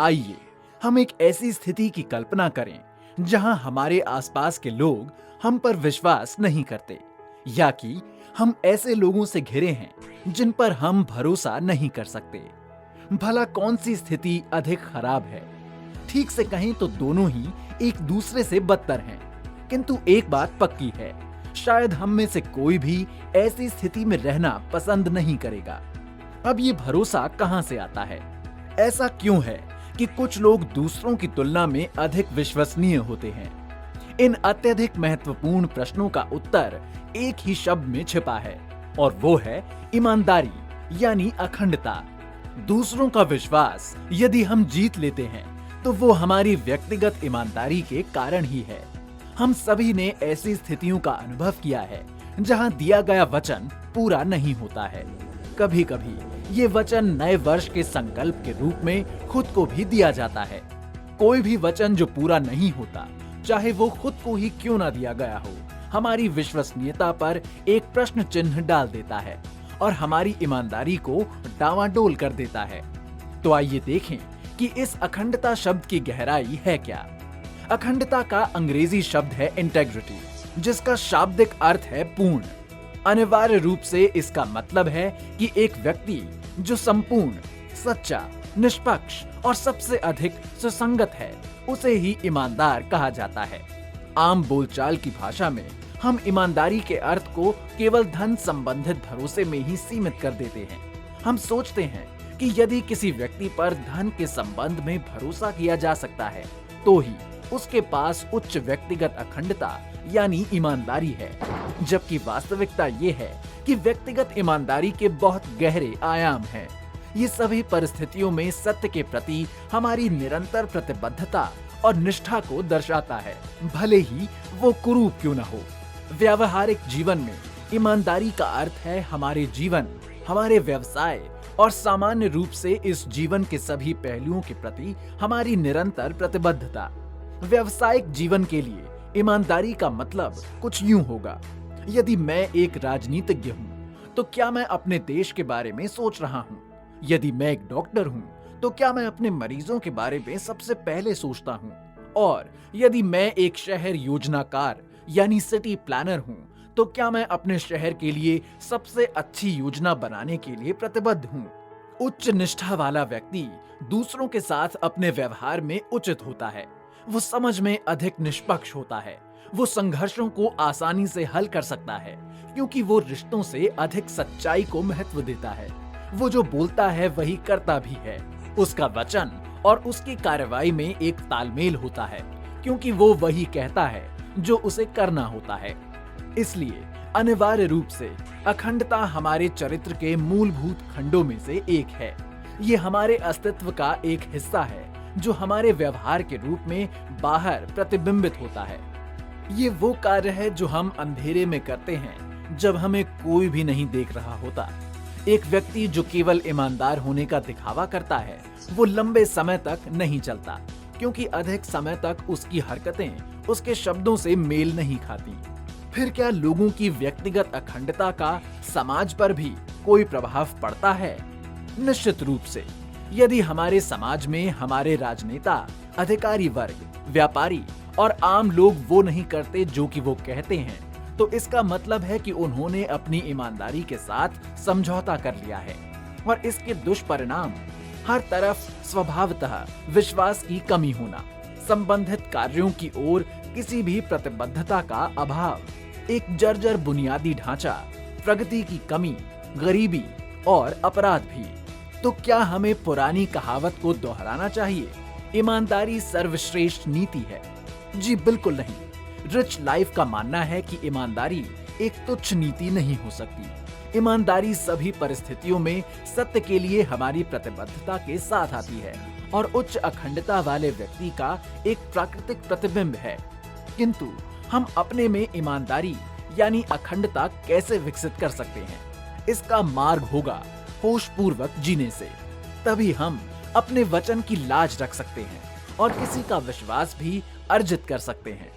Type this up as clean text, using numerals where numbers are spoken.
आइए हम एक ऐसी स्थिति की कल्पना करें जहां हमारे आसपास के लोग हम पर विश्वास नहीं करते, या कि हम ऐसे लोगों से घिरे हैं जिन पर हम भरोसा नहीं कर सकते। भला कौन सी स्थिति अधिक खराब है? ठीक से कहें तो दोनों ही एक दूसरे से बदतर हैं। किंतु एक बात पक्की है, शायद हम में से कोई भी ऐसी स्थिति में रहना पसंद नहीं करेगा। अब ये भरोसा कहां से आता है? ऐसा क्यों है कि कुछ लोग दूसरों की तुलना में अधिक विश्वसनीय होते हैं? इन अत्यधिक महत्वपूर्ण प्रश्नों का उत्तर एक ही शब्द में छिपा है, और वो है ईमानदारी, यानी अखंडता। दूसरों का विश्वास यदि हम जीत लेते हैं तो वो हमारी व्यक्तिगत ईमानदारी के कारण ही है। हम सभी ने ऐसी स्थितियों का अनुभव किया है जहां दिया गया वचन पूरा नहीं होता है। कभी कभी ये वचन नए वर्ष के संकल्प के रूप में खुद को भी दिया जाता है। कोई भी वचन जो पूरा नहीं होता, चाहे वो खुद को ही क्यों ना दिया गया हो, हमारी विश्वसनीयता पर एक प्रश्न चिन्ह डाल देता है और हमारी ईमानदारी को डावाडोल कर देता है। तो आइए देखें कि इस अखंडता शब्द की गहराई है क्या। अखंडता का अंग्रेजी शब्द है इंटेग्रिटी, जिसका शाब्दिक अर्थ है पूर्ण। अनिवार्य रूप से इसका मतलब है कि एक व्यक्ति जो संपूर्ण, सच्चा, निष्पक्ष और सबसे अधिक सुसंगत है, उसे ही ईमानदार कहा जाता है। आम बोलचाल की भाषा में हम ईमानदारी के अर्थ को केवल धन संबंधित भरोसे में ही सीमित कर देते हैं। हम सोचते हैं कि यदि किसी व्यक्ति पर धन के संबंध में भरोसा किया जा सकता है तो ही उसके पास उच्च व्यक्तिगत अखंडता यानी ईमानदारी है, जबकि वास्तविकता ये है कि व्यक्तिगत ईमानदारी के बहुत गहरे आयाम हैं। ये सभी परिस्थितियों में सत्य के प्रति हमारी निरंतर प्रतिबद्धता और निष्ठा को दर्शाता है, भले ही वो कुरूप क्यों न हो। व्यावहारिक जीवन में ईमानदारी का अर्थ है हमारे जीवन, हमारे व्यवसाय और सामान्य रूप से इस जीवन के सभी पहलुओं के प्रति हमारी निरंतर प्रतिबद्धता। व्यावसायिक जीवन के लिए ईमानदारी का मतलब कुछ यूं होगा। यदि मैं एक राजनीतिज्ञ हूं तो क्या मैं अपने देश के बारे में सोच रहा हूं? यदि मैं एक डॉक्टर हूं तो क्या मैं अपने मरीजों के बारे में सबसे पहले सोचता हूं? और यदि मैं एक शहर योजनाकार यानी सिटी प्लानर हूं तो क्या मैं अपने शहर के लिए सबसे अच्छी योजना बनाने के लिए प्रतिबद्ध हूं? उच्च निष्ठा वाला व्यक्ति दूसरों के साथ अपने व्यवहार में उचित होता है। वो समझ में अधिक निष्पक्ष होता है। वो संघर्षों को आसानी से हल कर सकता है, क्योंकि वो रिश्तों से अधिक सच्चाई को महत्व देता है। वो जो बोलता है वही करता भी है। उसका वचन और उसकी कार्रवाई में एक तालमेल होता है, क्योंकि वो वही कहता है जो उसे करना होता है। इसलिए अनिवार्य रूप से अखंडता हमारे चरित्र के मूलभूत खंडों में से एक है। ये हमारे अस्तित्व का एक हिस्सा है जो हमारे व्यवहार के रूप में बाहर प्रतिबिंबित होता है। ये वो कार्य है जो हम अंधेरे में करते हैं जब हमें कोई भी नहीं देख रहा होता। एक व्यक्ति जो केवल ईमानदार होने का दिखावा करता है वो लंबे समय तक नहीं चलता, क्योंकि अधिक समय तक उसकी हरकतें उसके शब्दों से मेल नहीं खाती। फिर क्या लोगों की व्यक्तिगत अखंडता का समाज पर भी कोई प्रभाव पड़ता है? निश्चित रूप से। यदि हमारे समाज में हमारे राजनेता, अधिकारी वर्ग, व्यापारी और आम लोग वो नहीं करते जो कि वो कहते हैं, तो इसका मतलब है कि उन्होंने अपनी ईमानदारी के साथ समझौता कर लिया है। और इसके दुष्परिणाम हर तरफ स्वभावतः विश्वास की कमी होना, संबंधित कार्यों की ओर किसी भी प्रतिबद्धता का अभाव, एक जर्जर बुनियादी ढांचा, प्रगति की कमी, गरीबी और अपराध भी। तो क्या हमें पुरानी कहावत को दोहराना चाहिए, ईमानदारी सर्वश्रेष्ठ नीति है? जी बिल्कुल नहीं। रिच लाइफ का मानना है कि ईमानदारी एक तुच्छ नीति नहीं हो सकती। ईमानदारी सभी परिस्थितियों में सत्य के लिए हमारी प्रतिबद्धता के साथ आती है और उच्च अखंडता वाले व्यक्ति का एक प्राकृतिक प्रतिबिंब है। किंतु हम अपने में ईमानदारी यानी अखंडता कैसे विकसित कर सकते हैं? इसका मार्ग होगा होशपूर्वक जीने से। तभी हम अपने वचन की लाज रख सकते हैं और किसी का विश्वास भी अर्जित कर सकते हैं।